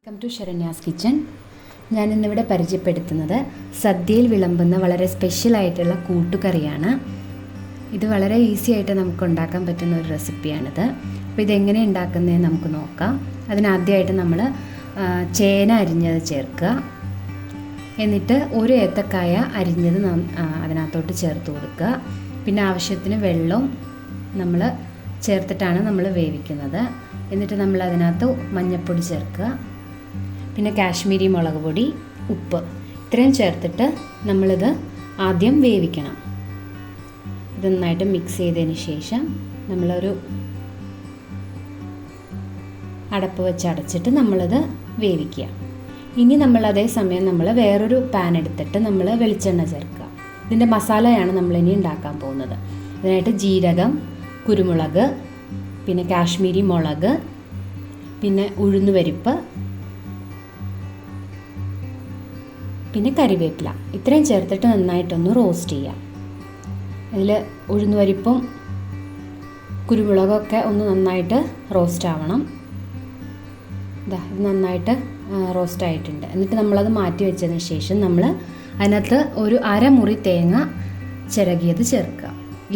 Welcome to Saranya's kitchen. ഞാനിന്നിവിടെ പരിചയപ്പെടുത്തുന്നത് സദ്യയിൽ വിളമ്പുന്ന വളരെ സ്പെഷ്യലായിട്ടുള്ള കൂട്ടുകറിയാണ്. ഇത് വളരെ ഈസി ആയിട്ട് നമുക്ക് ഉണ്ടാക്കാൻ പറ്റുന്ന ഒരു റെസിപ്പിയാണിത്. അപ്പോൾ ഇതെങ്ങനെ ഉണ്ടാക്കുന്നതെന്ന് നമുക്ക് നോക്കാം. അതിനാദ്യമായിട്ട് നമ്മൾ ചേന അരിഞ്ഞത് ചേർക്കുക. എന്നിട്ട് ഒരു ഏത്തക്കായ അരിഞ്ഞത് അതിനകത്തോട്ട് ചേർത്ത് കൊടുക്കുക. പിന്നെ ആവശ്യത്തിന് വെള്ളവും നമ്മൾ ചേർത്തിട്ടാണ് നമ്മൾ വേവിക്കുന്നത്. എന്നിട്ട് നമ്മൾ അതിനകത്ത് മഞ്ഞൾപ്പൊടി ചേർക്കുക, പിന്നെ കാശ്മീരി മുളക് പൊടി, ഉപ്പ്, ഇത്രയും ചേർത്തിട്ട് നമ്മളിത് ആദ്യം വേവിക്കണം. ഇത് നന്നായിട്ട് മിക്സ് ചെയ്തതിന് ശേഷം നമ്മളൊരു അടപ്പ് വെച്ച് അടച്ചിട്ട് നമ്മളിത് വേവിക്കുക. ഇനി നമ്മൾ അതേ സമയം നമ്മൾ വേറൊരു പാൻ എടുത്തിട്ട് നമ്മൾ വെളിച്ചെണ്ണ ചേർക്കുക. ഇതിൻ്റെ മസാലയാണ് നമ്മളിനി ഉണ്ടാക്കാൻ പോകുന്നത്. അതിനായിട്ട് ജീരകം, കുരുമുളക്, പിന്നെ കാശ്മീരി മുളക്, പിന്നെ ഉഴുന്നുപരിപ്പ്, പിന്നെ കരിവേപ്പില, ഇത്രയും ചേർത്തിട്ട് നന്നായിട്ടൊന്ന് റോസ്റ്റ് ചെയ്യാം. അതിൽ ഉഴുന്നുപരിപ്പും കുരുമുളകൊക്കെ ഒന്ന് നന്നായിട്ട് റോസ്റ്റ് ആവണം. ഇത് നന്നായിട്ട് റോസ്റ്റ് ആയിട്ടുണ്ട്. എന്നിട്ട് നമ്മളത് മാറ്റി വെച്ചതിന് ശേഷം നമ്മൾ അതിനകത്ത് ഒരു അരമുറി തേങ്ങ ചിരകിയത് ചേർക്കുക.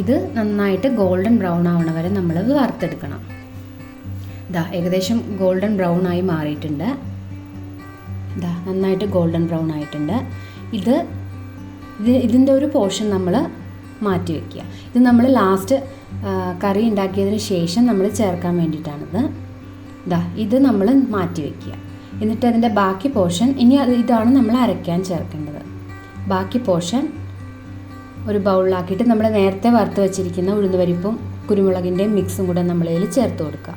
ഇത് നന്നായിട്ട് ഗോൾഡൻ ബ്രൗൺ ആവണ വരെ നമ്മളത് വറുത്തെടുക്കണം. ഏകദേശം ഗോൾഡൻ ബ്രൗൺ ആയി മാറിയിട്ടുണ്ട്. നന്നായിട്ട് ഗോൾഡൻ ബ്രൗൺ ആയിട്ടുണ്ട്. ഇതിൻ്റെ ഒരു പോർഷൻ നമ്മൾ മാറ്റി വയ്ക്കുക. ഇത് നമ്മൾ ലാസ്റ്റ് കറി ഉണ്ടാക്കിയതിന് ശേഷം നമ്മൾ ചേർക്കാൻ വേണ്ടിയിട്ടാണിത്. ഇത് നമ്മൾ മാറ്റി വയ്ക്കുക. എന്നിട്ട് അതിൻ്റെ ബാക്കി പോർഷൻ ഇതാണ് നമ്മൾ അരയ്ക്കാൻ ചേർക്കേണ്ടത്. ബാക്കി പോർഷൻ ഒരു ബൗളിലാക്കിയിട്ട് നമ്മൾ നേരത്തെ വറുത്ത് വെച്ചിരിക്കുന്ന ഉഴുന്നുപരിപ്പും കുരുമുളകിൻ്റെയും മിക്സും കൂടെ നമ്മളിതിൽ ചേർത്ത് കൊടുക്കുക.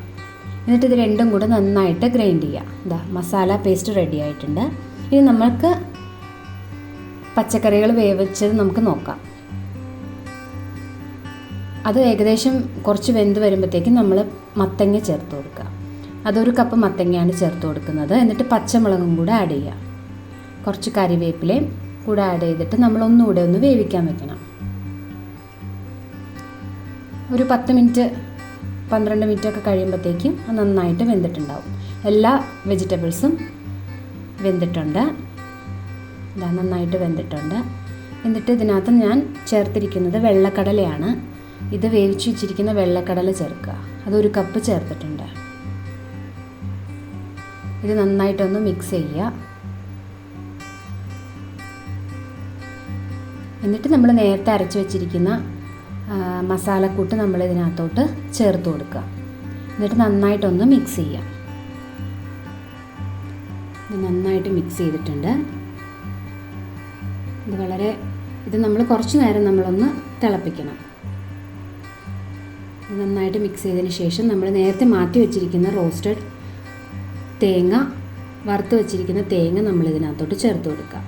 എന്നിട്ട് ഇത് രണ്ടും കൂടെ നന്നായിട്ട് ഗ്രൈൻഡ് ചെയ്യുക. മസാല പേസ്റ്റ് റെഡി ആയിട്ടുണ്ട്. ഇനി നമുക്ക് പച്ചക്കറികൾ വേവിച്ചത് നമുക്ക് നോക്കാം. അത് ഏകദേശം കുറച്ച് വെന്ത് വരുമ്പോഴത്തേക്കും നമ്മൾ മത്തങ്ങ ചേർത്ത് കൊടുക്കുക. അതൊരു കപ്പ് മത്തങ്ങയാണ് ചേർത്ത് കൊടുക്കുന്നത്. എന്നിട്ട് പച്ചമുളകും കൂടെ ആഡ് ചെയ്യുക. കുറച്ച് കറിവേപ്പിലയും കൂടെ ആഡ് ചെയ്തിട്ട് നമ്മൾ ഒന്നുകൂടെ ഒന്ന് വേവിക്കാൻ വെക്കണം. ഒരു 10 മിനിറ്റ് 12 മിനിറ്റൊക്കെ കഴിയുമ്പോഴത്തേക്കും അത് നന്നായിട്ട് വെന്തിട്ടുണ്ടാവും. എല്ലാ വെജിറ്റബിൾസും വെന്തിട്ടുണ്ട്. നന്നായിട്ട് വെന്തിട്ടുണ്ട്. എന്നിട്ട് ഇതിനകത്ത് ഞാൻ ചേർത്തിരിക്കുന്നത് വെള്ളക്കടലയാണ്. ഇത് വേവിച്ച് വെച്ചിരിക്കുന്ന വെള്ളക്കടല ചേർക്കുക. അതൊരു കപ്പ് ചേർത്തിട്ടുണ്ട്. ഇത് നന്നായിട്ടൊന്ന് മിക്സ് ചെയ്യുക. എന്നിട്ട് നമ്മൾ നേരത്തെ അരച്ച് വെച്ചിരിക്കുന്ന മസാലക്കൂട്ട് നമ്മൾ ഇതിനകത്തോട്ട് ചേർത്ത് കൊടുക്കുക. എന്നിട്ട് നന്നായിട്ടൊന്ന് മിക്സ് ചെയ്യാം. ഇത് നന്നായിട്ട് മിക്സ് ചെയ്തിട്ടുണ്ട്. ഇത് നമ്മൾ കുറച്ച് നേരം നമ്മളൊന്ന് തിളപ്പിക്കണം. നന്നായിട്ട് മിക്സ് ചെയ്തതിന് ശേഷം നമ്മൾ നേരത്തെ മാറ്റി വെച്ചിരിക്കുന്ന റോസ്റ്റഡ് തേങ്ങ, വറുത്ത് വെച്ചിരിക്കുന്ന തേങ്ങ നമ്മൾ ഇതിനകത്തോട്ട് ചേർത്ത് കൊടുക്കുക.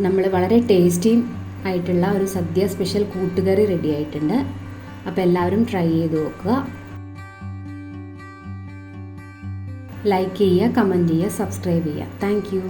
നമ്മൾ വളരെ ടേസ്റ്റിയും ആയിട്ടുള്ള ഒരു സദ്യ സ്പെഷ്യൽ കൂട്ടുകറി റെഡി ആയിട്ടുണ്ട്. അപ്പോൾ എല്ലാവരും ട്രൈ ചെയ്ത് നോക്കുക. ലൈക്ക് ചെയ്യുക, കമൻറ്റ് ചെയ്യുക, സബ്സ്ക്രൈബ് ചെയ്യുക. Thank you.